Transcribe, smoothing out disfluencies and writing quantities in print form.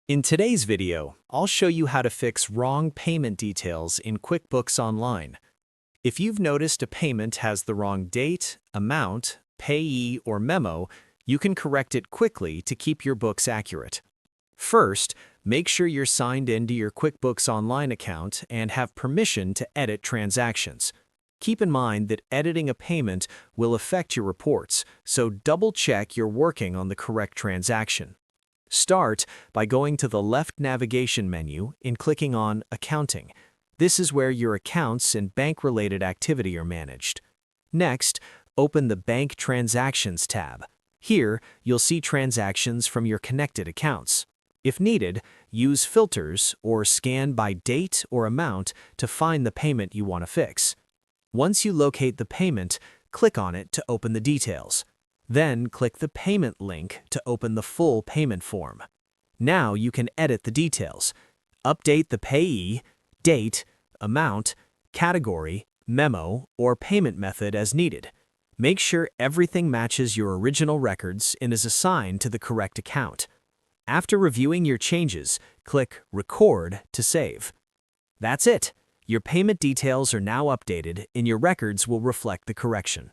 In today's video, I'll show you how to fix wrong payment details in QuickBooks Online. If you've noticed a payment has the wrong date, amount, payee, or memo, you can correct it quickly to keep your books accurate. First, make sure you're signed into your QuickBooks Online account and have permission to edit transactions. Keep in mind that editing a payment will affect your reports, so double-check you're working on the correct transaction. Start by going to the left navigation menu and clicking on Accounting. This is where your accounts and bank-related activity are managed. Next, open the Bank Transactions tab. Here, you'll see transactions from your connected accounts. If needed, use filters or scan by date or amount to find the payment you want to fix. Once you locate the payment, click on it to open the details. Then click the payment link to open the full payment form. Now you can edit the details. Update the payee, date, amount, category, memo, or payment method as needed. Make sure everything matches your original records and is assigned to the correct account. After reviewing your changes, click Record to save. That's it. Your payment details are now updated and your records will reflect the correction.